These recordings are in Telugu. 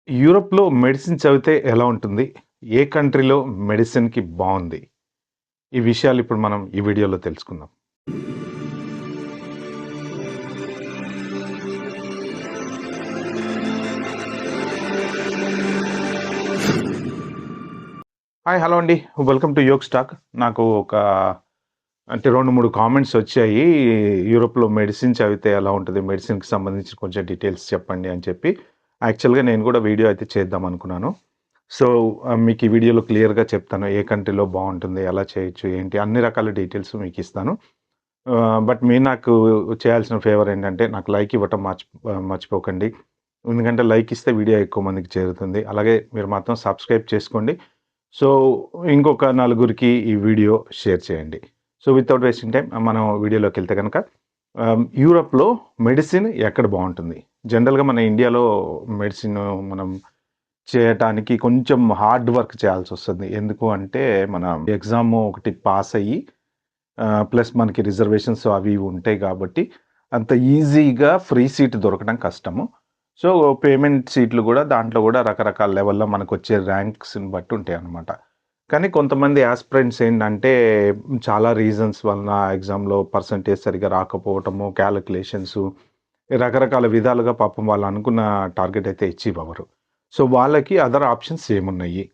యూరోప్‌లో మెడిసిన్ చదివితే ఎలా ఉంటుంది? ఏ కంట్రీలో మెడిసిన్‌కి బావుంది? ఈ విషయాలు ఇప్పుడు మనం ఈ వీడియోలో తెలుసుకుందాం. హాయ్! హలో అండి. Welcome to yog stack. నాకు ఒక 2, 3 కామెంట్స్ వచ్చాయి. యూరోప్‌లో మెడిసిన్ చదివితే ఎలా ఉంటది? మెడిసిన్‌కి సంబంధించి కొంచెం డీటెయిల్స్ చెప్పండి అని చెప్పి. యాక్చువల్‌గా నేను కూడా వీడియో అయితే చేద్దాం అనుకున్నాను. సో, మీకు ఈ వీడియోలో క్లియర్‌గా చెప్తాను. ఏ కంట్రీలో బావుంటుంది? ఎలా చేయొచ్చు? ఏంటి? అన్ని రకాల డీటెయిల్స్ మీకిస్తాను. బట్ మీరు నాకు చేయాల్సిన ఫేవర్ ఏంటంటే నాకు లైక్ ఇవ్వటం మర్చిపోకండి. ఎందుకంటే లైక్ ఇస్తే వీడియో ఎక్కువ మందికి చేరుతుంది. అలాగే మీరు మాత్రం సబ్స్క్రైబ్ చేసుకోండి. సో, ఇంకొక నలుగురికి ఈ వీడియో షేర్ చేయండి. సో, వితౌట్ వేస్టింగ్ టైమ్ మనం వీడియోలోకెళ్తే గనక యూరప్‌లో మెడిసిన్ ఎక్కడ బావుంటుంది? జనరల్‌గా మన ఇండియాలో మెడిసిన్ మనం చేయటానికి కొంచెం హార్డ్ వర్క్ చేయాల్సొస్తది. ఎందుకు అంటే మన ఎగ్జామ్ ఒకటి పాస్ అయ్యి ప్లస్ మనకి రిజర్వేషన్స్ అవి ఇవి ఉంటాయి గాబట్టి, అంత ఈజీగా ఫ్రీ సీట్ దొరకడం కష్టము. సో, పేమెంట్ సీట్లు గూడా దాంట్లో గూడా రకరకాల లెవెల్‌లో మనకొచ్చే ర్యాంక్స్‌ని బట్టి ఉంటాయన్నమాట. కానీ కొంతమంది యాస్పిరెంట్స్ ఏంటంటే, చాలా రీజన్స్ వలన ఎగ్జామ్‌లో పర్సెంటేజ్ సరిగ్గా రాకపోవటము, క్యాలిక్యులేషన్సు రకరకాల విధాలుగా పాపం వాళ్ళు అనుకున్న టార్గెట్ అయితే అచీవ్ అవ్వరు. సో, వాళ్ళకి అదర్ ఆప్షన్స్ ఏమున్నాయి?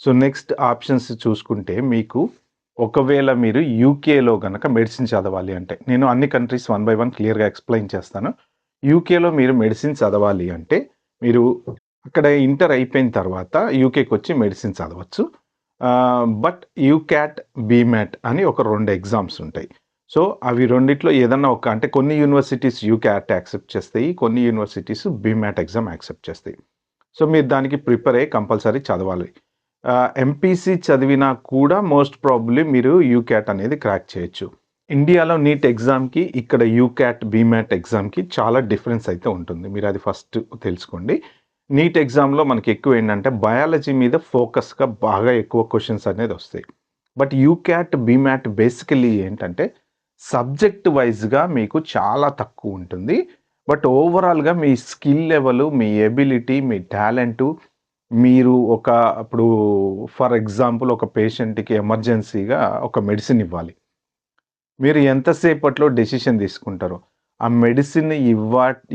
సో, నెక్స్ట్ ఆప్షన్స్ చూసుకుంటే మీకు ఒకవేళ మీరు యూకేలో గనక మెడిసిన్ చదవాలి అంటే, నేను అన్ని కంట్రీస్ వన్ బై వన్ క్లియర్‌గా ఎక్స్‌ప్లెయిన్ చేస్తాను. యూకేలో మీరు మెడిసిన్ చదవాలి అంటే, మీరు అక్కడ ఇంటర్ అయిపోయిన తర్వాత యూకేకొచ్చి మెడిసిన్ చదవచ్చు. బట్ యూక్యాట్, బీమాట్ అని ఒక 2 ఎగ్జామ్స్ ఉంటాయి. సో, అవి రెండిట్లో ఏదన్నా ఒక అంటే కొన్ని యూనివర్సిటీస్ యూక్యాట్ యాక్సెప్ట్ చేస్తాయి. కొన్ని యూనివర్సిటీస్ బీమాట్ ఎగ్జామ్ యాక్సెప్ట్ చేస్తాయి. సో, మీరు దానికి ప్రిపేర్ అయ్యి కంపల్సరీ చదవాలి. ఎంపీసీ చదివినా కూడా మోస్ట్ ప్రాబబ్లీ మీరు యూక్యాట్ అనేది క్రాక్ చేయొచ్చు. ఇండియాలో నీట్ ఎగ్జామ్‌కి, ఇక్కడ యూక్యాట్, బీమాట్ ఎగ్జామ్‌కి చాలా డిఫరెన్స్ అయితే ఉంటుంది. మీరది ఫస్ట్ తెలుసుకోండి. నీట్ ఎగ్జామ్‌లో మనకి ఎక్కువేంటంటే బయాలజీ మీద ఫోకస్‌గా బాగా ఎక్కువ క్వెషన్స్ అనేదొస్తాయి. బట్ యూక్యాట్, బీమాట్ బేసికల్లీ ఏంటంటే సబ్జెక్ట్ వైస్‌గా మీకు చాలా తక్కువుంటుంది. బట్ ఓవరాల్‌గా మీ స్కిల్ లెవెలు, మీ ఎబిలిటీ, మీ టాలెంటు మీరు ఇప్పుడు ఫర్ ఎగ్జాంపుల్ ఒక పేషెంట్‌కి ఎమర్జెన్సీగా ఒక మెడిసిన్ ఇవ్వాలి. మీరు ఎంతసేపట్లో డెసిషన్ తీసుకుంటారు? ఆ మెడిసిన్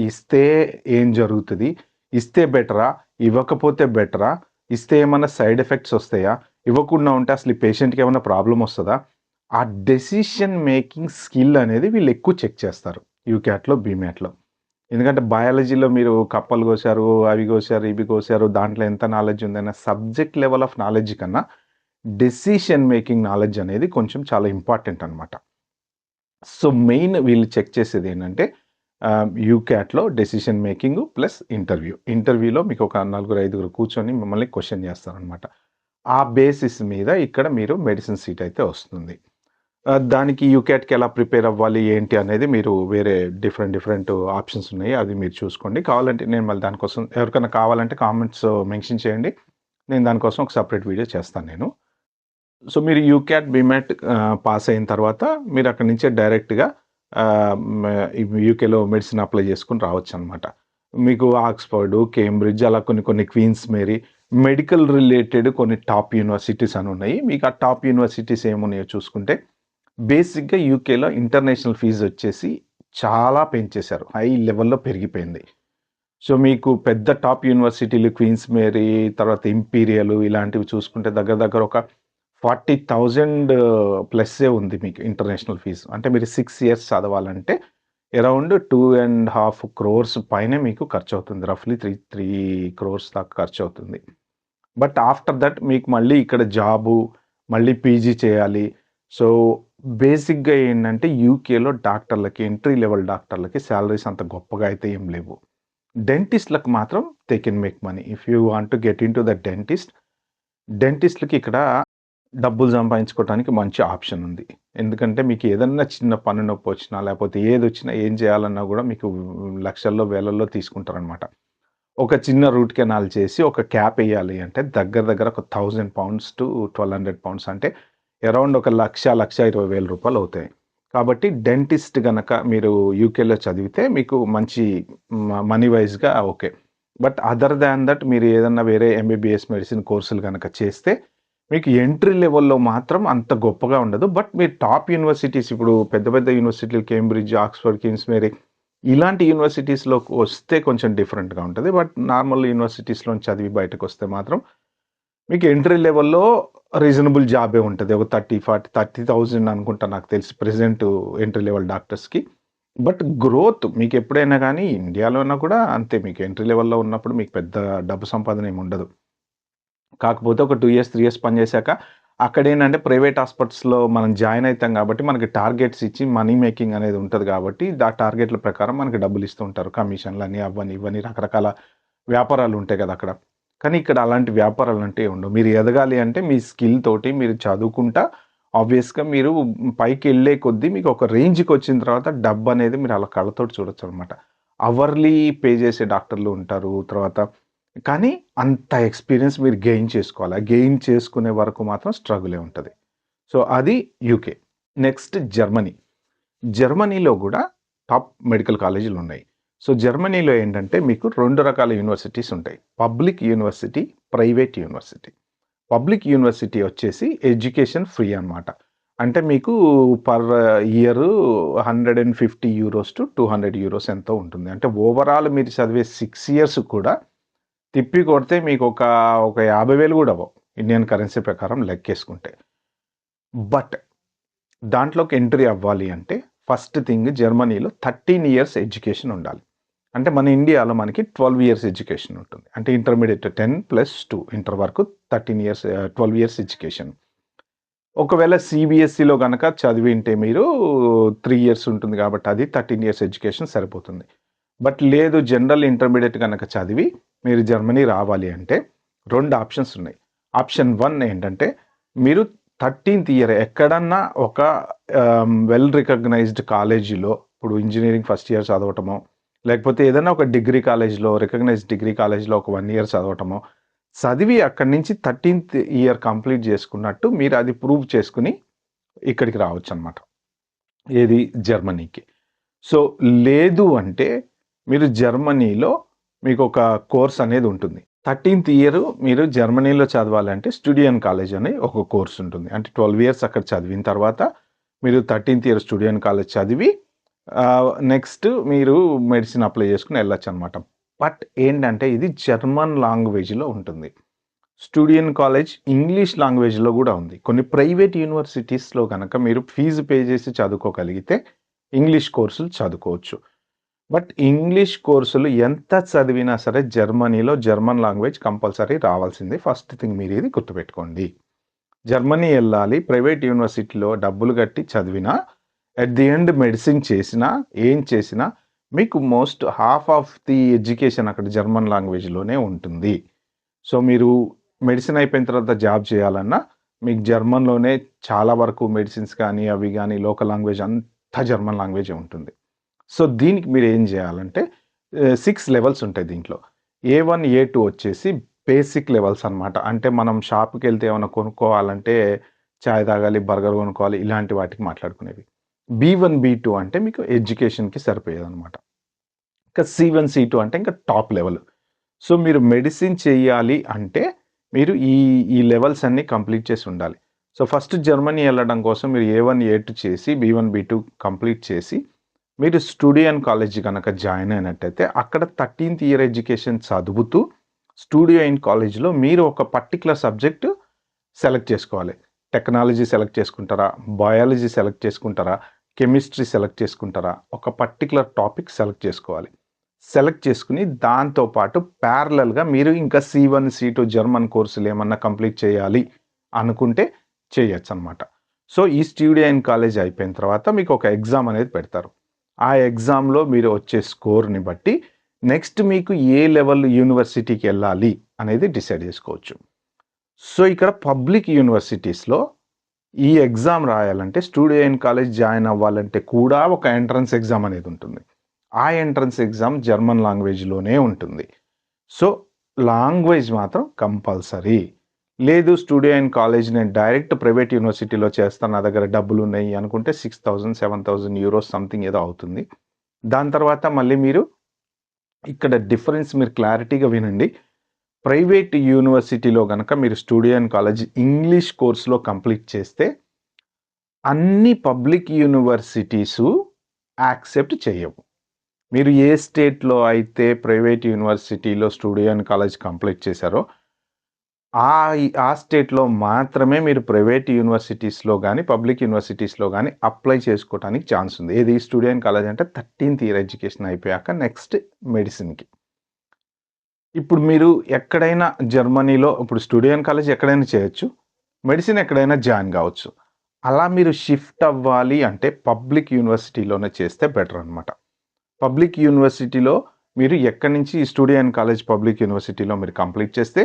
ఇస్తే ఏం జరుగుతది? ఇస్తే బెటరా? ఇవ్వకపోతే బెటరా? ఇస్తే ఏమన్నా సైడ్ ఎఫెక్ట్స్ ఒస్తాయా? ఇవ్వకుండా ఉంటే అసలు ఈ పేషెంట్‌కి ఏమన్నా ప్రాబ్లమ్ ఒస్తదా? ఆ డెసిషన్ మేకింగ్ స్కిల్ అనేది వీళ్ళు ఎక్కువ చెక్ చేస్తారు. యూక్యాట్‌లో, బీమాట్‌లో. ఎందుకంటే బయాలజీలో మీరు కప్పలు కోసారు, అవి కోసారు, ఇవి కోసారు, దాంట్లో ఎంత నాలెడ్జ్ ఉందన్న సబ్జెక్ట్ లెవెల్ ఆఫ్ నాలెడ్జ్ కన్నా డెసిషన్ మేకింగ్ నాలెడ్జ్ అనేది కొంచెం చాలా ఇంపార్టెంట్ అనమాట. సో, మెయిన్ వీళ్ళు చెక్ చేసేదేంటంటే యూక్యాట్‌లో డెసిషన్ మేకింగు ప్లస్ ఇంటర్వ్యూ. ఇంటర్వ్యూలో మీకు ఒక నలుగురు, ఐదుగురు కూర్చొని మిమ్మల్ని క్వెషన్ చేస్తారనమాట. ఆ బేసిస్ మీద ఇక్కడ మీరు మెడిసిన్ సీట్ అయితే వస్తుంది. దానికి యూక్యాట్‌కి ఎలా ప్రిపేర్ అవ్వాలి, ఏంటి అనేది మీరు వేరే డిఫరెంట్ ఆప్షన్స్ ఉన్నాయి. అది మీరు చూసుకోండి. కావాలంటే నేను మళ్ళీ దానికోసం ఎవరికైనా కావాలంటే కామెంట్స్ మెన్షన్ చేయండి. నేను దానికోసం ఒక సెపరేట్ వీడియో చేస్తాను నేను. సో, మీరు యూక్యాట్, బీమాట్ పాస్ అయిన తర్వాత మీరు అక్కడి నుంచే డైరెక్ట్‌గా ఆహ్, మ యూకేలో మెడిసిన్ అప్లై చేసుకొని రావచ్చనమాట. మీకు ఆక్స్‌ఫర్డ్, కేంబ్రిడ్జ్ అలా కొన్ని క్వీన్స్ మేరీ మెడికల్ రిలేటెడ్ కొన్ని టాప్ యూనివర్సిటీస్ అని ఉన్నాయి. మీకు ఆ టాప్ యూనివర్సిటీస్ ఏమున్నాయో చూసుకుంటే బేసిక్‌గా యూకేలో ఇంటర్నేషనల్ ఫీజ్ వచ్చేసి చాలా పెంచేశారు. హై లెవెల్‌లో పెరిగిపోయింది. సో, మీకు పెద్ద టాప్ యూనివర్సిటీలు క్వీన్స్ మేరీ, తర్వాత ఇంపీరియల్ ఇలాంటివి చూసుకుంటే దగ్గర దగ్గర ఒక 40,000 ప్లస్సే ఉంది మీకు ఇంటర్నేషనల్ ఫీజు. అంటే మీరు 6 ఇయర్స్ చదవాలంటే అరౌండ్ 2.5 క్రోర్స్ పైనే మీకు ఖర్చవుతుంది. రఫ్‌లీ 3 క్రోర్స్ దాకా ఖర్చవుతుంది. బట్ ఆఫ్టర్ దట్ మీకు మళ్ళీ ఇక్కడ జాబు, మళ్ళీ పీజీ చేయాలి. సో, బేసిక్‌గా ఏంటంటే యూకేలో డాక్టర్లకి ఎంట్రీ లెవెల్ డాక్టర్లకి సాలరీస్ అంత గొప్పగా అయితే ఏం లేవు. డెంటిస్ట్‌లకు మాత్రం they can make money. If you want to get into the డెంటిస్ట్‌లకి ఇక్కడ డబ్బులు సంపాదించుకోవటానికి మంచి ఆప్షన్ ఉంది. ఎందుకంటే మీకు ఏదన్నా చిన్న పన్ను నొప్పొచ్చినా, లేపోతే ఏదొచ్చినా, ఏం చేయాలన్నా గూడా మీకు లక్షల్లో, వేలల్లో తీసుకుంటారనమాట. ఒక చిన్న రూట్ కెనాల్ చేసి ఒక క్యాప్ ఎయ్యాలి అంటే దగ్గర దగ్గర ఒక £1,000-1,200 అంటే అరౌండ్ ఒక 1,20,000 అవుతాయి. కాబట్టి డెంటిస్ట్ గనక మీరు యూకేలో చదివితే మీకు మంచి మనీ వైస్‌గా okay. But other than that మీరు ఏదన్నా వేరే ఎంబీబీఎస్ మెడిసిన్ కోర్సులు గనక చేస్తే మీకు ఎంట్రీ లెవెల్‌లో మాత్రం అంత గొప్పగా ఉండదు. బట్ మీరు టాప్ యూనివర్సిటీస్ ఇప్పుడు పెద్ద పెద్ద యూనివర్సిటీలు కేంబ్రిడ్జ్, ఆక్స్‌ఫర్డ్, కింగ్స్ మేరీ ఇలాంటి యూనివర్సిటీస్‌లోకి వస్తే కొంచెం డిఫరెంట్‌గా ఉంటది. బట్ నార్మల్ యూనివర్సిటీస్‌లోంచి చదివి బయటకొస్తే మాత్రం మీకు ఎంట్రీ లెవెల్‌లో రీజనబుల్ జాబే ఉంటది. ఒక 30, 40, 30,000 అనుకుంటా నాకు తెలిసి ప్రెజెంట్ ఎంట్రీ లెవెల్ డాక్టర్స్‌కి. బట్ గ్రోత్ మీకెప్పుడైనా గానీ ఇండియాలోనా కూడా అంతే. మీకు ఎంట్రీ లెవెల్‌లో ఉన్నప్పుడు మీకు పెద్ద డబ్బు సంపాదన ఏమి ఉండదు. కాకపోతే ఒక 2 ఇయర్స్, 3 ఇయర్స్ పనిచేశాక అక్కడేంటంటే ప్రైవేట్ హాస్పిటల్స్‌లో మనం జాయిన్ అయితాం గాబట్టి మనకి టార్గెట్స్ ఇచ్చి మనీ మేకింగ్ అనేది ఉంటది గాబట్టి ఆ టార్గెట్‌ల ప్రకారం మనకి డబ్బులిస్తూ ఉంటారు. కమిషన్‌లని అవ్వని, ఇవ్వని రకరకాల వ్యాపారాలుంటాయి గదా! అక్కడ. కానీ ఇక్కడ అలాంటి వ్యాపారాలంటే ఉండవు. మీరు ఎదగాలి అంటే మీ స్కిల్ తోటి మీరు చదువుకుంటా ఆబ్వియస్‌గా మీరు పైకెళ్ళే కొద్దీ మీకు ఒక రేంజ్‌కొచ్చిన తర్వాత డబ్బనేది మీరు అలా కళ్ళతోటి చూడొచ్చనమాట. అవర్లీ పే చేసే డాక్టర్లు ఉంటారు. తర్వాత కానీ అంత ఎక్స్‌పీరియన్స్ మీరు గెయిన్ చేసుకోవాలి. ఆ గెయిన్ చేసుకునే వరకు మాత్రం స్ట్రగులే ఉంటది. సో, అది యూకే. Next Germany. జర్మనీలో గూడా టాప్ మెడికల్ కాలేజీలున్నాయి. సో, జర్మనీలో ఏంటంటే మీకు 2 రకాల యూనివర్సిటీస్ ఉంటాయి. Public university, private university. Public university వచ్చేసి ఎడ్యుకేషన్ ఫ్రీ అనమాట. అంటే మీకు పర్ ఇయర్ €150-€200 ఎంతో ఉంటుంది. అంటే ఓవరాల్ మీరు చదివే 6 ఇయర్స్ కూడా తిప్పి కొడితే మీకు ఒక 50,000 గూడా అవ్వవు. ఇండియన్ కరెన్సీ ప్రకారం లెక్కేసుకుంటే. బట్ దాంట్లోకి ఎంట్రీ అవ్వాలి అంటే ఫస్ట్ థింగ్ జర్మనీలో 13 ఇయర్స్ ఎడ్యుకేషన్ ఉండాలి. అంటే మన ఇండియాలో మనకి 12 ఇయర్స్ ఎడ్యుకేషన్ ఉంటుంది. అంటే ఇంటర్మీడియేట్ 10+2 ఇంటర్ వరకు 13 ఇయర్స్ 12 ఇయర్స్ ఎడ్యుకేషన్. ఒకవేళ సీబీఎస్ఈలో గనక చదివింటే మీరు 3 ఇయర్స్ ఉంటుంది కాబట్టి అది 13 ఇయర్స్ ఎడ్యుకేషన్ సరిపోతుంది. బట్ లేదు జనరల్ ఇంటర్మీడియేట్ గనక చదివి మీరు జర్మనీ రావాలి అంటే 2 ఆప్షన్స్ ఉన్నాయి. ఆప్షన్ 1 ఏంటంటే మీరు 13థ్ ఇయర్ ఎక్కడన్నా ఒక వెల్ రికగ్నైజ్డ్ కాలేజీలో ఇప్పుడు ఇంజినీరింగ్ ఫస్ట్ ఇయర్ చదవటమో, లేకపోతే ఏదైనా ఒక డిగ్రీ కాలేజ్‌లో రికగ్నైజ్డ్ డిగ్రీ కాలేజ్‌లో ఒక 1 ఇయర్ చదవటమో, చదివి అక్కడి నుంచి 13థ్ ఇయర్ కంప్లీట్ చేసుకున్నట్టు మీరు అది ప్రూవ్ చేసుకొని ఇక్కడికి రావచ్చనమాట. ఏది జర్మనీకి. సో, లేదు అంటే మీరు జర్మనీలో మీకొక కోర్స్ అనేది ఉంటుంది. 13థ్ ఇయర్ మీరు జర్మనీలో చదవాలంటే స్టూడియన్ కాలేజ్ అని ఒక కోర్స్ ఉంటుంది. అంటే 12 ఇయర్స్ అక్కడ చదివిన తర్వాత మీరు 13థ్ ఇయర్ స్టూడియన్ కాలేజ్ చదివి నెక్స్ట్ మీరు మెడిసిన్ అప్లై చేసుకొని ఎళ్ళొచ్చనమాట. బట్ ఏంటంటే ఇది జర్మన్ లాంగ్వేజ్‌లో ఉంటుంది. స్టూడియన్ కాలేజ్ ఇంగ్లీష్ లాంగ్వేజ్‌లో గూడా ఉంది. కొన్ని ప్రైవేట్ యూనివర్సిటీస్‌లో గనక మీరు ఫీజు పే చేసి చదువుకోగలిగితే ఇంగ్లీష్ కోర్సులు చదువుకోవచ్చు. బట్ ఇంగ్లీష్ కోర్సులు ఎంత చదివినా సరే జర్మనీలో జర్మన్ లాంగ్వేజ్ కంపల్సరీ రావాల్సిందే. ఫస్ట్ థింగ్ మీరిది గుర్తుపెట్టుకోండి. జర్మనీ ఎళ్ళాలి. ప్రైవేట్ యూనివర్సిటీలో డబ్బులు కట్టి చదివినా, అట్ ది ఎండ్ మెడిసిన్ చేసినా, ఏం చేసినా మీకు most half of the education అక్కడ జర్మన్ లాంగ్వేజ్‌లోనే ఉంటుంది. సో, మీరు మెడిసిన్ అయిపోయిన తర్వాత జాబ్ చేయాలన్నా మీకు జర్మన్‌లోనే చాలా వరకు మెడిసిన్స్ కానీ, అవి గానీ లోకల్ లాంగ్వేజ్ అంతా జర్మన్ లాంగ్వేజే ఉంటుంది. సో, దీనికి మీరేం జేయాలంటే 6 లెవెల్స్ ఉంటాయి దీంట్లో. ఏ1, ఏ2 వచ్చేసి బేసిక్ లెవెల్స్ అనమాట. అంటే మనం షాప్‌కెళ్తే ఏమన్నా కొనుక్కోవాలంటే చాయ్ తాగాలి, బర్గర్ కొనుక్కోవాలి ఇలాంటి వాటికి మాట్లాడుకునేవి. బీ1, బీ2 అంటే మీకు ఎడ్యుకేషన్‌కి సరిపోయేదనమాట. ఇంకా సి1, సి2 అంటే ఇంకా టాప్ లెవెల్. సో, మీరు మెడిసిన్ చెయ్యాలి అంటే మీరు ఈ లెవెల్స్ అన్నీ కంప్లీట్ చేసి ఉండాలి. సో, ఫస్ట్ జర్మనీ ఎళ్ళడం కోసం మీరు ఏ1, ఏ2 చేసి బీ1, బీ2 కంప్లీట్ చేసి మీరు స్టూడియన్ కాలేజ్ గనక జాయిన్ అయినట్టయితే అక్కడ 13థ్ ఇయర్ ఎడ్యుకేషన్ చదువుతూ స్టూడియన్ కాలేజ్‌లో మీరు ఒక పర్టిక్యులర్ సబ్జెక్ట్ సెలెక్ట్ చేసుకోవాలి. టెక్నాలజీ సెలెక్ట్ చేసుకుంటారా? బయాలజీ సెలెక్ట్ చేసుకుంటారా? కెమిస్ట్రీ సెలెక్ట్ చేసుకుంటారా? ఒక పర్టిక్యులర్ టాపిక్ సెలెక్ట్ చేసుకోవాలి. సెలెక్ట్ చేసుకొని దాంతో పాటు ప్యారలెల్‌గా మీరు ఇంకా సి1, సి2 జర్మన్ కోర్సులు ఏమన్నా కంప్లీట్ చేయాలి అనుకుంటే చేయొచ్చనమాట. సో, ఈ స్టూడియన్ కాలేజ్ అయిపోయిన తర్వాత మీకు ఒక ఎగ్జామ్ అనేది పెడతారు. ఆ ఎగ్జామ్‌లో మీరు వచ్చే స్కోర్‌ని బట్టి నెక్స్ట్ మీకు ఏ లెవెల్ యూనివర్సిటీకెళ్ళాలి అనేది డిసైడ్ చేసుకోవచ్చు. సో, ఇక్కడ పబ్లిక్ యూనివర్సిటీస్‌లో ఈ ఎగ్జామ్ రాయాలంటే స్టూడియన్ కాలేజ్ జాయిన్ అవ్వాలంటే కూడా ఒక ఎంట్రన్స్ ఎగ్జామ్ అనేది ఉంటుంది. ఆ ఎంట్రన్స్ ఎగ్జామ్ జర్మన్ లాంగ్వేజ్‌లోనే ఉంటుంది. సో, లాంగ్వేజ్ మాత్రం కంపల్సరీ. లేదు స్టూడియన్ కాలేజ్ నేను డైరెక్ట్ ప్రైవేట్ యూనివర్సిటీలో చేస్తాను. నా దగ్గర డబ్బులున్నాయి అనుకుంటే 6,000, €7,000 సంథింగ్ ఏదో అవుతుంది. దాని తర్వాత మళ్ళీ మీరు ఇక్కడ డిఫరెన్స్ మీరు క్లారిటీగా వినండి. ప్రైవేట్ యూనివర్సిటీలో గనక మీరు స్టూడియో అండ్ కాలేజ్ ఇంగ్లీష్ కోర్స్‌లో కంప్లీట్ చేస్తే, అన్ని పబ్లిక్ యూనివర్సిటీసు యాక్సెప్ట్ చేయవు. మీరు ఏ స్టేట్‌లో అయితే ప్రైవేట్ యూనివర్సిటీలో స్టూడియో అండ్ కాలేజ్ కంప్లీట్ చేశారో, ఆ స్టేట్‌లో మాత్రమే మీరు ప్రైవేట్ యూనివర్సిటీస్‌లో గాని, పబ్లిక్ యూనివర్సిటీస్‌లో గాని అప్లై చేసుకోవటానికి ఛాన్స్ ఉంది. ఏది స్టూడియో అండ్ కాలేజ్ అంటే 13థ్ ఇయర్ ఎడ్యుకేషన్ అయిపోయాక నెక్స్ట్ మెడిసిన్‌కి. ఇప్పుడు మీరు ఎక్కడైనా జర్మనీలో ఇప్పుడు స్టూడియో అండ్ కాలేజ్ ఎక్కడైనా చేయొచ్చు. మెడిసిన్ ఎక్కడైనా జాయిన్ గావచ్చు. అలా మీరు షిఫ్ట్ అవ్వాలి అంటే పబ్లిక్ యూనివర్సిటీలోనే చేస్తే బెటర్ అనమాట. పబ్లిక్ యూనివర్సిటీలో మీరు ఎక్కడి నుంచి స్టూడియో అండ్ కాలేజ్ పబ్లిక్ యూనివర్సిటీలో మీరు కంప్లీట్ చేస్తే,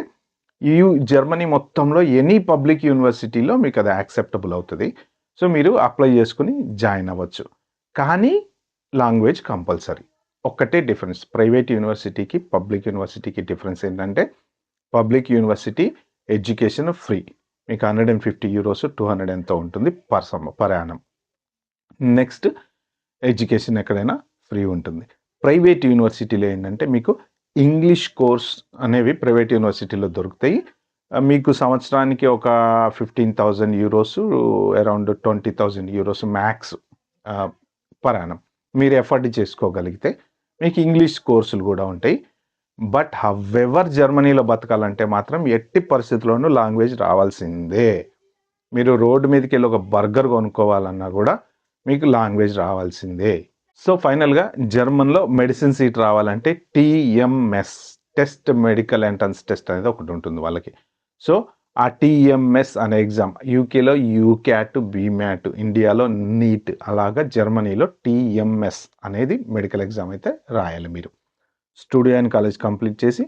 జర్మనీ మొత్తంలో ఎనీ పబ్లిక్ యూనివర్సిటీలో మీకు అది యాక్సెప్టబుల్ అవుతది. సో, మీరు అప్లై చేసుకొని జాయిన్ అవ్వచ్చు. కానీ లాంగ్వేజ్ కంపల్సరీ. ఒక్కటే డిఫరెన్స్. ప్రైవేట్ యూనివర్సిటీకి, పబ్లిక్ యూనివర్సిటీకి డిఫరెన్స్ ఏంటంటే, పబ్లిక్ యూనివర్సిటీ ఎడ్యుకేషన్ ఫ్రీ. మీకు €150, 200 ఎంతో ఉంటుంది పర్ యానమ్. నెక్స్ట్ ఎడ్యుకేషన్ ఎక్కడైనా ఫ్రీ ఉంటుంది. ప్రైవేట్ యూనివర్సిటీలో ఏంటంటే మీకు ఇంగ్లీష్ కోర్స్ అనేవి ప్రైవేట్ యూనివర్సిటీలో దొరుకుతాయి. మీకు సంవత్సరానికి ఒక €15,000 అరౌండ్ €20,000 మ్యాక్స్ పర్ యానమ్. మీరు ఎఫర్డ్ చేసుకోగలిగితే మీకు ఇంగ్లీష్ కోర్సులు కూడా ఉంటాయి. బట్ హౌవెవర్ జర్మనీలో బతకాలంటే మాత్రం ఎట్టి పరిస్థితుల్లోనూ లాంగ్వేజ్ రావాల్సిందే. మీరు రోడ్డు మీదకెళ్ళి ఒక బర్గర్ కొనుక్కోవాలన్నా కూడా మీకు లాంగ్వేజ్ రావాల్సిందే. సో, ఫైనల్‌గా జర్మన్‌లో మెడిసిన్ సీట్ రావాలంటే TMS test medical entrance test అనేది ఒకటి ఉంటుంది వాళ్ళకి. సో, ఆ టీఎంఎస్ అనే ఎగ్జామ్ యూకేలో యూక్యాట్, బీమ్యాట్, ఇండియాలో నీట్ అలాగా జర్మనీలో టీఎంఎస్ అనేది మెడికల్ ఎగ్జామ్ అయితే రాయాలి మీరు. స్టూడియో అండ్ కాలేజ్ కంప్లీట్ చేసి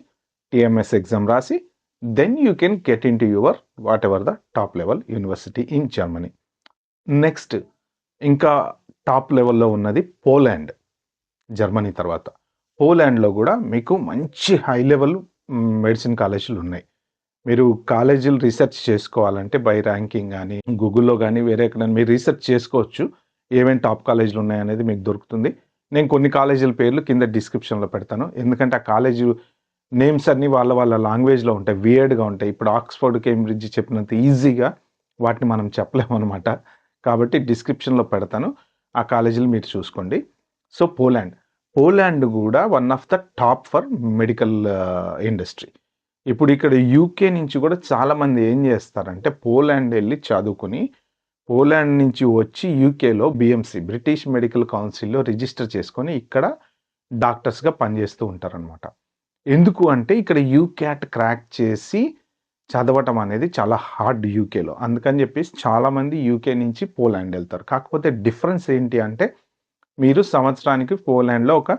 టీఎంఎస్ ఎగ్జామ్ రాసి then you can get into your whatever the top level university in Germany. Next ఇంకా టాప్ లెవెల్‌లో ఉన్నది పోలాండ్. జర్మనీ తర్వాత. పోలాండ్‌లో కూడా మీకు మంచి హై లెవెల్ మెడిసిన్ కాలేజీలు ఉన్నాయి. మీరు కాలేజీలు రీసెర్చ్ చేసుకోవాలంటే బై ర్యాంకింగ్ గాని, గూగుల్‌లో గాని వేరే ఎక్కడైనా మీరు రీసెర్చ్ చేసుకోవచ్చు. ఏమేం టాప్ కాలేజీలు ఉన్నాయనేది మీకు దొరుకుతుంది. నేను కొన్ని కాలేజీల పేర్లు కింద డిస్క్రిప్షన్‌లో పెడతాను. ఎందుకంటే ఆ కాలేజు నేమ్స్ అన్నీ వాళ్ళ లాంగ్వేజ్‌లో ఉంటాయి. వియర్డ్‌గా ఉంటాయి. ఇప్పుడు ఆక్స్‌ఫర్డ్, కేంబ్రిడ్జ్ చెప్పినంత ఈజీగా వాటిని మనం చెప్పలేమనమాట. కాబట్టి డిస్క్రిప్షన్‌లో పెడతాను. ఆ కాలేజీలు మీరు చూసుకోండి. సో, పోలాండ్ గూడా one of the top for medical industry. ఇప్పుడు ఇక్కడ యూకే నుంచి కూడా చాలామంది ఏం చేస్తారంటే పోలాండ్ ఎళ్లి చదువుకొని, పోలాండ్ నుంచి వచ్చి యూకేలో బీఎంసీ బ్రిటిష్ మెడికల్ కౌన్సిల్‌లో రిజిస్టర్ చేసుకొని ఇక్కడ డాక్టర్స్‌గా పనిచేస్తూ ఉంటారనమాట. ఎందుకు అంటే ఇక్కడ యూక్యాట్ క్రాక్ చేసి చదవటం అనేది చాలా హార్డ్ యూకేలో. అందుకని చెప్పేసి చాలామంది యూకే నుంచి పోలాండ్ ఎళ్తారు. కాకపోతే డిఫరెన్స్ ఏంటి అంటే మీరు సంవత్సరానికి పోలాండ్‌లో ఒక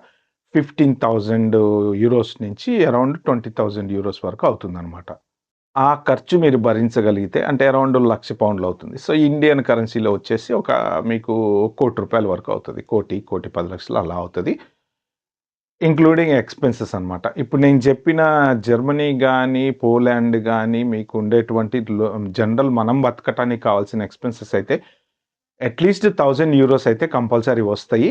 €15,000 నుంచి అరౌండ్ €20,000 వరకు అవుతుందనమాట. ఆ ఖర్చు మీరు భరించగలిగితే అంటే అరౌండ్ £1,00,000 అవుతుంది. సో, ఇండియన్ కరెన్సీలో వచ్చేసి ఒక మీకు ₹1,00,00,000 వరకు అవుతది. 1,10,00,000 అలా అవుతది. ఇంక్లూడింగ్ ఎక్స్‌పెన్సెస్ అనమాట. ఇప్పుడు నేను చెప్పిన జర్మనీ గాని, పోలాండ్ గాని మీకు ఉండేటువంటి జనరల్ మనం బతకటానికి కావాల్సిన ఎక్స్‌పెన్సెస్ అయితే అట్‌లీస్ట్ €1,000 అయితే కంపల్సరీ వస్తాయి.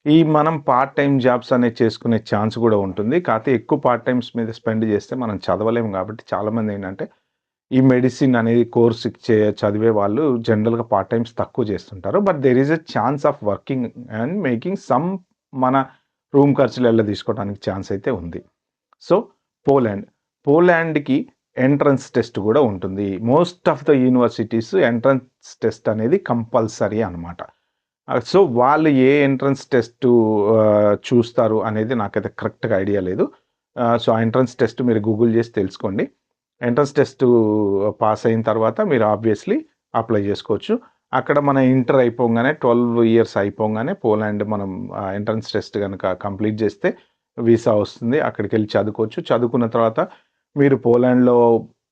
ఈ మనం పార్ట్ టైమ్ జాబ్స్ అనేది చేసుకునే ఛాన్స్ కూడా ఉంటుంది. కాకపోతే ఎక్కువ పార్ట్ టైమ్స్ మీద స్పెండ్ చేస్తే మనం చదవలేము కాబట్టి చాలామంది ఏంటంటే ఈ మెడిసిన్ అనేది కోర్స్ చదివే వాళ్ళు జనరల్‌గా పార్ట్ టైమ్స్ తక్కువ చేస్తుంటారు. But there is a chance of working and making some మన రూమ్ ఖర్చులు ఎల్ల తీసుకోవడానికి ఛాన్స్ అయితే ఉంది. సో, పోలాండ్‌కి ఎంట్రన్స్ టెస్ట్ కూడా ఉంటుంది. Most of the universities entrance test అనేది కంపల్సరీ అనమాట. సో, వాళ్ళు ఏ ఎంట్రన్స్ టెస్టు చూస్తారు అనేది నాకైతే కరెక్ట్‌గా ఐడియా లేదు. సో, ఆ ఎంట్రన్స్ టెస్ట్ మీరు గూగుల్ చేసి తెలుసుకోండి. ఎంట్రన్స్ టెస్టు పాస్ అయిన తర్వాత మీరు ఆబ్వియస్‌లీ అప్లై చేసుకోవచ్చు. అక్కడ మన ఇంటర్ అయిపోగానే 12 ఇయర్స్ అయిపోగానే పోలాండ్ మనం ఎంట్రన్స్ టెస్ట్ గనక కంప్లీట్ చేస్తే వీసా వస్తుంది. అక్కడికెళ్ళి చదువుకోవచ్చు. చదువుకున్న తర్వాత మీరు పోలాండ్‌లో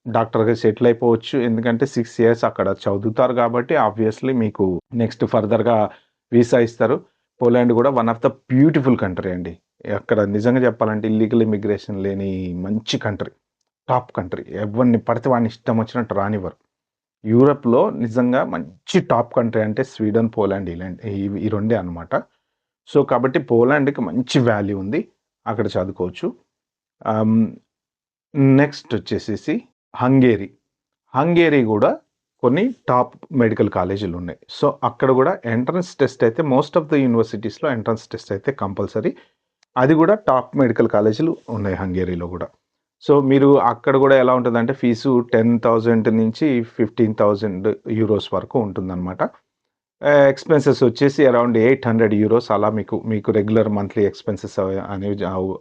డాక్టర్‌గా సెటిల్ అయిపోవచ్చు. ఎందుకంటే 6 ఇయర్స్ అక్కడ చదువుతారు కాబట్టి ఆబ్వియస్‌లీ మీకు నెక్స్ట్ ఫర్దర్‌గా వీసా ఇస్తారు. పోలాండ్ కూడా one of the beautiful country అండి. అక్కడ నిజంగా చెప్పాలంటే ఇల్లీగల్ ఇమిగ్రేషన్ లేని మంచి కంట్రీ. Top country. ఎవరిని పడితే వాడిని ఇష్టం వచ్చినట్టు రానివ్వరు. యూరప్‌లో నిజంగా మంచి టాప్ కంట్రీ అంటే స్వీడన్, పోలాండ్ ఈ రెండే అన్నమాట. సో, కాబట్టి పోలాండ్‌కి మంచి వాల్యూ ఉంది. అక్కడ చదువుకోవచ్చు. నెక్స్ట్ వచ్చేసేసి హంగేరీ గూడా కొన్ని టాప్ మెడికల్ కాలేజీలు ఉన్నాయి. సో, అక్కడ గూడా ఎంట్రన్స్ టెస్ట్ అయితే మోస్ట్ ఆఫ్ ద యూనివర్సిటీస్‌లో ఎంట్రన్స్ టెస్ట్ అయితే కంపల్సరీ. అది గూడా టాప్ మెడికల్ కాలేజీలు ఉన్నాయి హంగేరీలో గూడా. సో, మీరు అక్కడ గూడా ఎలా ఉంటదంటే ఫీజు 10,000 నుంచి 15,000 యూరోస్ వరకు ఉంటుందనమాట. ఎక్స్‌పెన్సెస్ వచ్చేసి అరౌండ్ 800 యూరోస్ అలా మీకు రెగ్యులర్ మంత్లీ ఎక్స్‌పెన్సెస్ అనేవి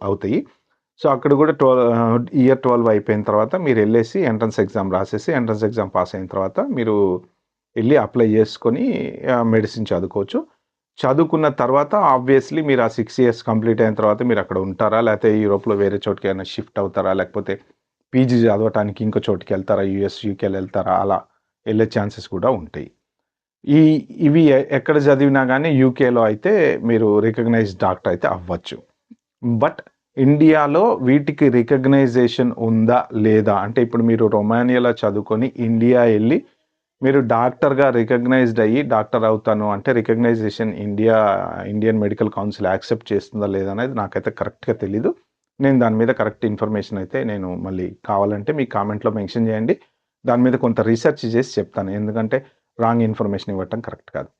అవుతాయి. సో, అక్కడ గూడా ఇయర్ 12 అయిపోయిన తర్వాత మీరెళ్ళేసి ఎంట్రన్స్ ఎగ్జామ్ రాసేసి, ఎంట్రన్స్ ఎగ్జామ్ పాస్ అయిన తర్వాత మీరు ఎళ్లి అప్లై చేసుకొని మెడిసిన్ చదువుకోవచ్చు. చదువుకున్న తర్వాత ఆబ్వియస్‌లీ మీరు ఆ 6 ఇయర్స్ కంప్లీట్ అయిన తర్వాత మీరక్కడ ఉంటారా? లేతే యూరోప్‌లో వేరే చోటికేమైనా షిఫ్ట్ అవుతారా? లేకపోతే పీజీ చదవటానికి ఇంకో చోటికెళ్తారా? యూఎస్, యూకేలెళ్తారా? అలా ఎళ్ళే ఛాన్సెస్ కూడా ఉంటాయి. ఇవి ఎక్కడ చదివినా గానీ యూకేలో అయితే మీరు రికగ్నైజ్డ్ డాక్టర్ అయితే అవ్వచ్చు. బట్ ఇండియాలో వీటికి రికగ్నైజేషన్ ఉందా? లేదా? అంటే ఇప్పుడు మీరు రొమానియాలో చదువుకొని ఇండియా ఎళ్లి మీరు డాక్టర్‌గా రికగ్నైజ్డ్ అయ్యి డాక్టర్ అవుతాను అంటే recognition Indian medical council accept చేస్తుందా? లేదా? అనేది నాకైతే కరెక్ట్‌గా తెలీదు. నేను దాని మీద కరెక్ట్ ఇన్ఫర్మేషన్ అయితే నేను మళ్ళీ కావాలంటే మీకు కామెంట్‌లో మెన్షన్ చేయండి. దాని మీద కొంత రీసెర్చ్ చేసి చెప్తాను. ఎందుకంటే రాంగ్ ఇన్ఫర్మేషన్ ఇవ్వటం కరెక్ట్ కాదు.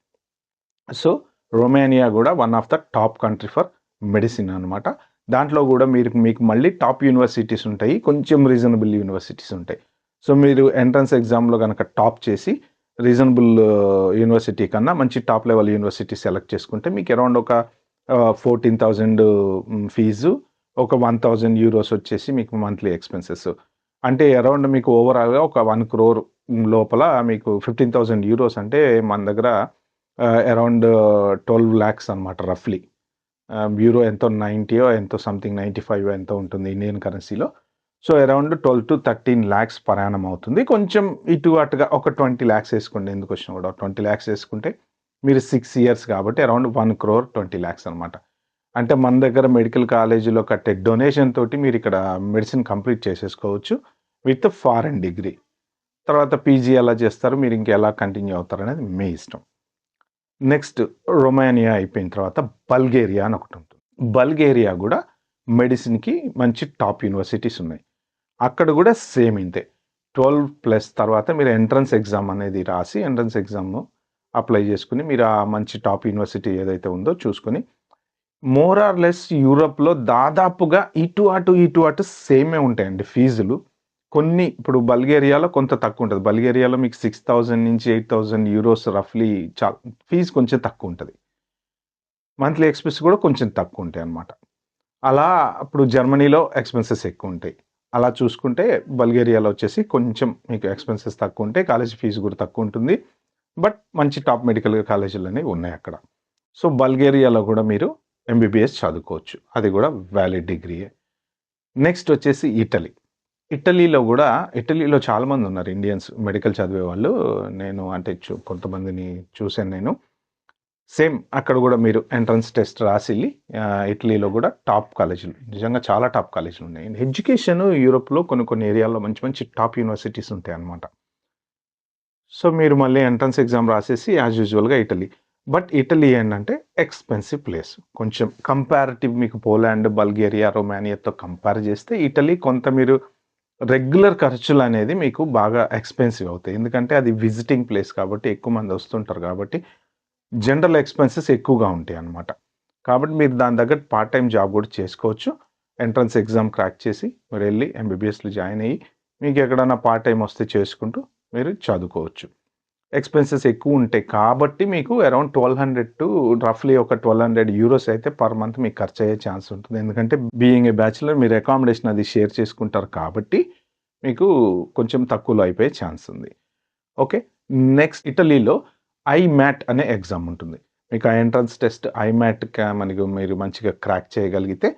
సో, రొమేనియా గూడా one of the top country for medicine అనమాట. దాంట్లో గూడా మీకు మళ్ళీ టాప్ యూనివర్సిటీస్ ఉంటాయి. కొంచెం రీజనబుల్ యూనివర్సిటీస్ ఉంటాయి. సో, మీరు ఎంట్రన్స్ ఎగ్జామ్‌లో గనక టాప్ చేసి రీజనబుల్ యూనివర్సిటీ కన్నా మంచి టాప్ లెవెల్ యూనివర్సిటీ సెలెక్ట్ చేసుకుంటే మీకు అరౌండ్ ఒక 14,000 ఫీజు, ఒక 1,000 యూరోస్ వచ్చేసి మీకు మంత్లీ ఎక్స్‌పెన్సెస్. అంటే అరౌండ్ మీకు ఓవరాల్‌గా ఒక 1,00,00,000 లోపల మీకు 15,000 యూరోస్ అంటే మన దగ్గర అరౌండ్ 12 లాక్స్ అనమాట రఫ్‌లీ. యూరో ఎంతో 90 ఎంతో సంథింగ్ 95 ఎంతో ఉంటుంది ఇండియన్ కరెన్సీలో. So, around 12-13 lakhs per annum అవుతుంది. కొంచెం ఇటు అటుగా ఒక 20 లాక్స్ ఏసుకోండి ఎందుకొచ్చినా గూడా. 20 లాక్స్ ఏసుకుంటే మీరు 6 ఇయర్స్ కాబట్టి అరౌండ్ 1,20 లాక్స్ అనమాట. అంటే మన దగ్గర మెడికల్ కాలేజీలో కట్టే డొనేషన్ తోటి మీరిక్కడ మెడిసిన్ కంప్లీట్ చేసేసుకోవచ్చు విత్ ఫారెన్ డిగ్రీ. తర్వాత పీజీ ఎలా చేస్తారు? మీరు ఇంకెలా కంటిన్యూ అవుతారనేది మీ ఇష్టం. నెక్స్ట్ రొమానియా అయిపోయిన తర్వాత బల్గేరియా అని ఒకటుంటుంది. బల్గేరియా గూడా మెడిసిన్‌కి మంచి టాప్ యూనివర్సిటీస్ ఉన్నాయి. అక్కడ గూడా సేమ్ ఇంతే. 12+ తర్వాత మీరు ఎంట్రన్స్ ఎగ్జామ్ అనేది రాసి, ఎంట్రన్స్ ఎగ్జామ్ అప్లై చేసుకొని, మీరు ఆ మంచి టాప్ యూనివర్సిటీ ఏదైతే ఉందో చూసుకొని, మోర్ ఆర్ లెస్ యూరోప్‌లో దాదాపుగా ఇటు అటు సేమే ఉంటాయండి ఫీజులు. కొన్ని ఇప్పుడు బల్గేరియాలో కొంత తక్కువుంటది. బల్గేరియాలో మీకు 6,000 నుంచి 8,000 యూరోస్ రఫ్‌లీ ఫీజ్ కొంచెం తక్కువుంటది. మంత్లీ ఎక్స్‌పెన్స్ కూడా కొంచెం తక్కువుంటాయన్నమాట. అలా ఇప్పుడు జర్మనీలో ఎక్స్‌పెన్సెస్ ఎక్కువుంటాయి. అలా చూసుకుంటే బల్గేరియాలో వచ్చేసి కొంచెం మీకు ఎక్స్‌పెన్సెస్ తక్కువుంటాయి. కాలేజీ ఫీజు కూడా తక్కువుంటుంది. బట్ మంచి టాప్ మెడికల్ కాలేజీలనేవి ఉన్నాయక్కడ. సో, బల్గేరియాలో కూడా మీరు ఎంబీబీఎస్ చదువుకోవచ్చు. అది కూడా వాలిడ్ డిగ్రీయే. నెక్స్ట్ వచ్చేసి ఇటలీలో చాలామందున్నారు ఇండియన్స్ మెడికల్ చదివేవాళ్ళు. నేను అంటే కొంతమందిని చూసాను నేను. సేమ్ అక్కడ గూడా మీరు ఎంట్రన్స్ టెస్ట్ రాసెళ్లి ఇటలీలో గూడా టాప్ కాలేజీలు. నిజంగా చాలా టాప్ కాలేజీలున్నాయి. ఎడ్యుకేషన్ యూరోప్‌లో కొన్ని ఏరియాల్లో మంచి టాప్ యూనివర్సిటీస్ ఉంటాయన్నమాట. సో, మీరు మళ్ళీ ఎంట్రన్స్ ఎగ్జామ్ రాసేసి యాజ్ యూజువల్‌గా ఇటలీ. బట్ ఇటలీ ఏంటంటే ఎక్స్‌పెన్సివ్ ప్లేస్. కొంచెం కంపారిటివ్ మీకు పోలాండ్, బల్గేరియా, రొమానియాతో కంపేర్ చేస్తే ఇటలీ కొంత మీరు రెగ్యులర్ ఖర్చులనేది మీకు బాగా ఎక్స్‌పెన్సివ్ అవుతాయి. ఎందుకంటే అది విజిటింగ్ ప్లేస్ కాబట్టి ఎక్కువ మంది వస్తుంటారు కాబట్టి జనరల్ ఎక్స్‌పెన్సెస్ ఎక్కువగా ఉంటాయన్నమాట. కాబట్టి మీరు దాని తగ్గట్టు పార్ట్ టైమ్ జాబ్ కూడా చేసుకోవచ్చు. ఎంట్రన్స్ ఎగ్జామ్ క్రాక్ చేసి మీరెళ్లి ఎంబీబీఎస్‌లో జాయిన్ అయ్యి మీకెక్కడన్నా పార్ట్ టైమ్ వస్తే చేసుకుంటూ మీరు చదువుకోవచ్చు. ఎక్స్‌పెన్సెస్ ఎక్కువుంటాయి కాబట్టి మీకు అరౌండ్ 1,200 టు రఫ్‌లీ ఒక 1,200 యూరోస్ అయితే పర్ మంత్ మీకు ఖర్చయ్యే ఛాన్స్ ఉంటుంది. ఎందుకంటే బీయింగ్ ఏ బ్యాచిలర్ మీరు అకామిడేషన్ అది షేర్ చేసుకుంటారు కాబట్టి మీకు కొంచెం తక్కువలో అయిపోయే ఛాన్స్ ఉంది. ఓకే. నెక్స్ట్ ఇటలీలో ఐమాట్ అనే ఎగ్జామ్ ఉంటుంది. మీకు ఆ ఎంట్రన్స్ టెస్ట్ ఐమాట్ మీరు మంచిగా క్రాక్ చేయగలిగితే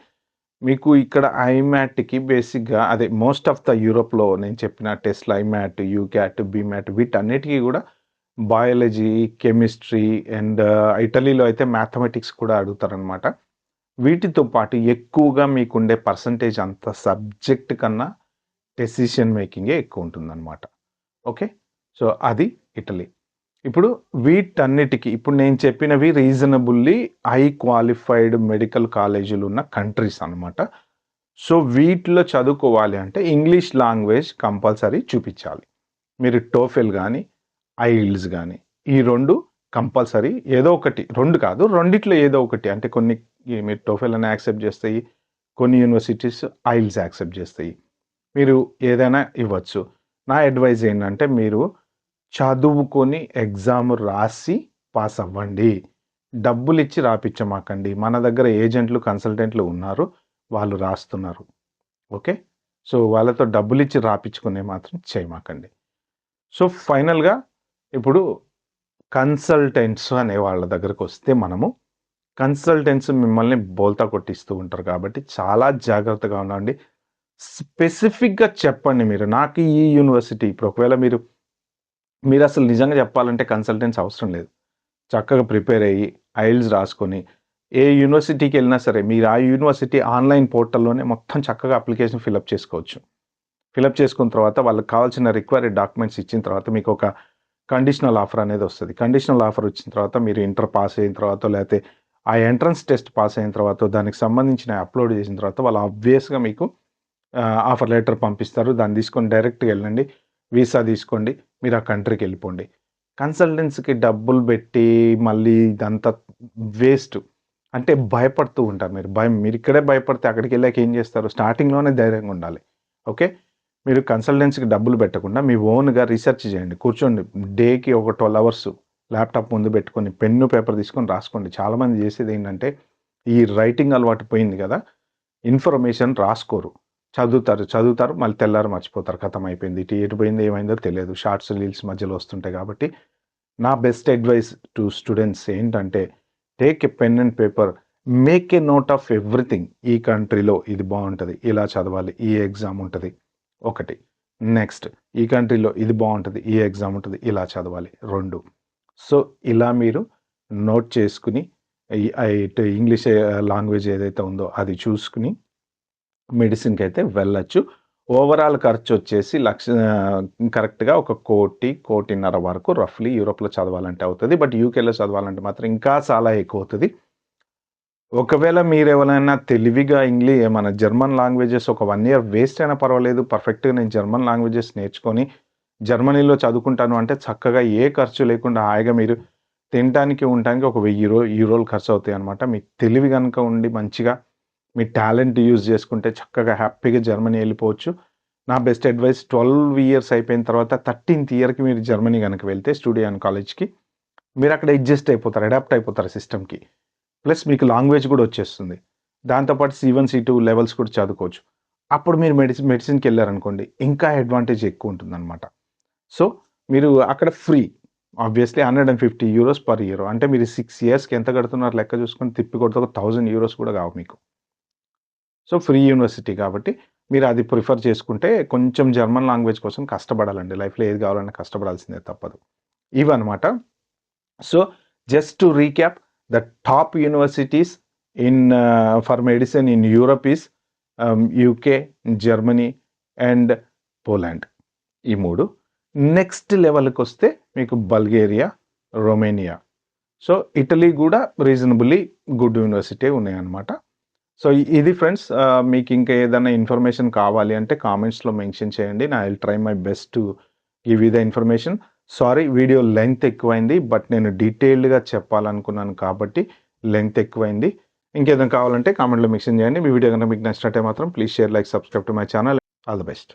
మీకు ఇక్కడ ఐమాట్‌కి బేసిక్‌గా అదే మోస్ట్ ఆఫ్ ద యూరోప్‌లో నేను చెప్పిన టెస్ట్‌లు ఐమాట్, యూకాట్, బీమాట్ వీటన్నిటికి కూడా బయాలజీ, కెమిస్ట్రీ అండ్ ఇటలీలో అయితే మ్యాథమెటిక్స్ కూడా అడుగుతారనమాట. వీటితో పాటు ఎక్కువగా మీకుండే పర్సెంటేజ్ అంత సబ్జెక్ట్ కన్నా డెసిషన్ మేకింగే ఎక్కువుంటుందనమాట. ఓకే. సో, అది ఇటలీ. ఇప్పుడు వీటన్నిటికి ఇప్పుడు నేను చెప్పినవి రీజనబుల్లీ హై క్వాలిఫైడ్ మెడికల్ కాలేజీలు ఉన్న కంట్రీస్ అనమాట. సో వీటిలో చదువుకోవాలి అంటే ఇంగ్లీష్ లాంగ్వేజ్ కంపల్సరీ చూపించాలి. మీరు టోఫెల్ కానీ ఐఎల్స్ కానీ ఈ 2 కంపల్సరీ ఏదో ఒకటి, 2 కాదు రెండిట్లో ఏదో ఒకటి. అంటే కొన్ని మీరు టోఫెల్ అని యాక్సెప్ట్ చేస్తాయి, కొన్ని యూనివర్సిటీస్ ఐఎల్స్ యాక్సెప్ట్ చేస్తాయి. మీరు ఏదైనా ఇవ్వచ్చు. నా అడ్వైజ్ ఏంటంటే మీరు చదువుకొని ఎగ్జామ్ రాసి పాస్ అవ్వండి. డబ్బులిచ్చి రాపిచ్చమాకండి. మన దగ్గర ఏజెంట్లు, కన్సల్టెంట్లు ఉన్నారు. వాళ్ళు రాస్తున్నారు. ఓకే. సో వాళ్ళతో డబ్బులిచ్చి రాపిచ్చుకునే మాత్రం చేయమాకండి. సో ఫైనల్‌గా ఇప్పుడు కన్సల్టెంట్స్ అనే వాళ్ళ దగ్గరకొస్తే మనము కన్సల్టెంట్స్ మిమ్మల్ని బోల్తా కొట్టిస్తూ ఉంటారు కాబట్టి చాలా జాగ్రత్తగా ఉండండి. స్పెసిఫిక్‌గా చెప్పండి మీరు. నాకు ఈ యూనివర్సిటీ ఇప్పుడు ఒకవేళ మీరసలు నిజంగా చెప్పాలంటే కన్సల్టెంట్స్ అవసరం లేదు. చక్కగా ప్రిపేర్ అయ్యి ఐఎల్స్ రాసుకొని ఏ యూనివర్సిటీకెళ్ళినా సరే మీరు ఆ యూనివర్సిటీ ఆన్‌లైన్ పోర్టల్‌లోనే మొత్తం చక్కగా అప్లికేషన్ ఫిలప్ చేసుకోవచ్చు. ఫిలప్ చేసుకున్న తర్వాత వాళ్ళకి కావాల్సిన రిక్వైర్డ్ డాక్యుమెంట్స్ ఇచ్చిన తర్వాత మీకు ఒక కండిషనల్ ఆఫర్ అనేది వస్తది. కండిషనల్ ఆఫర్ వచ్చిన తర్వాత మీరు ఇంటర్ పాస్ అయిన తర్వాతో లేతే ఆ ఎంట్రన్స్ టెస్ట్ పాస్ అయిన తర్వాతో దానికి సంబంధించినయి అప్‌లోడ్ చేసిన తర్వాత వాళ్ళు ఆబ్వియస్‌గా మీకు ఆఫర్ లెటర్ పంపిస్తారు. దాన్ని తీసుకొని డైరెక్ట్‌గా ఎళ్ళండి. వీసా తీసుకోండి. మీరు ఆ కంట్రీకెళ్ళిపోండి. కన్సల్టెన్సీకి డబ్బులు పెట్టి మళ్ళీ ఇదంతా వేస్ట్. అంటే భయపడుతూ ఉంటారు మీరు. మీరిక్కడే భయపడితే అక్కడికెళ్ళాక ఏం చేస్తారు? స్టార్టింగ్‌లోనే ధైర్యంగా ఉండాలి. ఓకే. మీరు కన్సల్టెన్సీకి డబ్బులు పెట్టకుండా మీ ఓన్‌గా రిసర్చ్ చేయండి. కూర్చోండి. డేకి ఒక 12 అవర్స్ ల్యాప్‌టాప్ ముందు పెట్టుకొని పెన్ను, పేపర్ తీసుకొని రాసుకోండి. చాలామంది చేసేదేంటంటే ఈ రైటింగ్ అలవాటు పోయింది కదా! ఇన్ఫర్మేషన్ రాసుకోరు. చదువుతారు. మళ్ళీ తెల్లారి మర్చిపోతారు. ఖతం అయిపోయింది. ఎటు పోయిందో ఏమైందో తెలియదు. షార్ట్స్, రీల్స్ మధ్యలో వస్తుంటాయి కాబట్టి నా బెస్ట్ అడ్వైస్ టు స్టూడెంట్స్ ఏంటంటే take a pen and paper. Make a note of everything. ఈ కంట్రీలో ఇది బావుంటది. ఇలా చదవాలి. ఈ ఎగ్జామ్ ఉంటది. ఒకటి. నెక్స్ట్ ఈ కంట్రీలో ఇది బావుంటది. ఈ ఎగ్జామ్ ఉంటది. ఇలా చదవాలి. 2. సో ఇలా మీరు నోట్ చేసుకొని ఇటు ఇంగ్లీష్ లాంగ్వేజ్ ఏదైతే ఉందో అది చూసుకొని మెడిసిన్‌కైతే వెళ్ళొచ్చు. ఓవరాల్ ఖర్చొచ్చేసి కరెక్ట్‌గా ఒక 1,00,00,000, 1,50,00,000 వరకు రఫ్‌లీ యూరోప్‌లో చదవాలంటే అవుతది. బట్ యూకేలో చదవాలంటే మాత్రం ఇంకా చాలా ఎక్కువవుతది. ఒకవేళ మీరెవరైనా తెలివిగా మన జర్మన్ లాంగ్వేజెస్ ఒక 1 ఇయర్ వేస్ట్ అయినా పర్వాలేదు. పర్ఫెక్ట్‌గా నేను జర్మన్ లాంగ్వేజెస్ నేర్చుకొని జర్మనీలో చదువుకుంటాను అంటే చక్కగా ఏ ఖర్చు లేకుండా హాయిగా మీరు తినటానికి, ఉండటానికి ఒక 1000 యూరోలు ఖర్చవుతాయన్నమాట. మీకు తెలివి గనుక ఉండి మంచిగా మీ టాలెంట్ యూజ్ చేసుకుంటే చక్కగా హ్యాపీగా జర్మనీ వెళ్ళిపోవచ్చు. నా బెస్ట్ అడ్వైస్ 12 ఇయర్స్ అయిపోయిన తర్వాత 13థ్ ఇయర్‌కి మీరు జర్మనీ గనక వెళ్తే స్టూడియో అండ్ కాలేజ్‌కి మీరక్కడ అడ్జస్ట్ అయిపోతారు. అడాప్ట్ అయిపోతారు సిస్టమ్‌కి. ప్లస్ మీకు లాంగ్వేజ్ కూడా వచ్చేస్తుంది. దాంతో పాటు C1, C2 లెవెల్స్ కూడా చదువుకోవచ్చు. అప్పుడు మీరు మెడిసిన్‌కెళ్లారనుకోండి ఇంకా అడ్వాంటేజ్ ఎక్కువుంటుందన్నమాట. సో, మీరు అక్కడ ఫ్రీ. Obviously €150 per year. అంటే మీరు 6 ఇయర్స్‌కి ఎంత కడుతున్నారు లెక్క చూసుకొని తిప్పి కొడితే ఒక €1000 కూడా కావు మీకు. సో, ఫ్రీ యూనివర్సిటీ కాబట్టి మీరు అది ప్రిఫర్ చేసుకుంటే కొంచెం జర్మన్ లాంగ్వేజ్ కోసం కష్టపడాలండి. లైఫ్‌లో ఏది కావాలన్నా కష్టపడాల్సిందే తప్పదు. ఇవన్నమాట. So, just to recap the top universities for medicine in Europe is UK, Germany and Poland. ఈ 3. నెక్స్ట్ లెవెల్‌కొస్తే మీకు బల్గేరియా, రొమేనియా. సో, ఇటలీ కూడా రీజనబుల్లీ గుడ్ యూనివర్సిటీ ఉన్నాయన్నమాట. సో, ఇది ఫ్రెండ్స్. మీకు ఇంకా ఏదైనా ఇన్ఫర్మేషన్ కావాలి అంటే కామెంట్స్‌లో మెన్షన్ చేయండి. I will try my best to give you the information. Sorry video length ఎక్కువైంది. బట్ నేను డీటెయిల్డ్‌గా చెప్పాలనుకున్నాను కాబట్టి లెంగ్త్ ఎక్కువైంది. ఇంకేదైనా కావాలంటే కామెంట్‌లో మెన్షన్ చేయండి. మీ వీడియో గనుక మీకు నచ్చినట్టే మాత్రం please share, like, subscribe to my channel. All the best.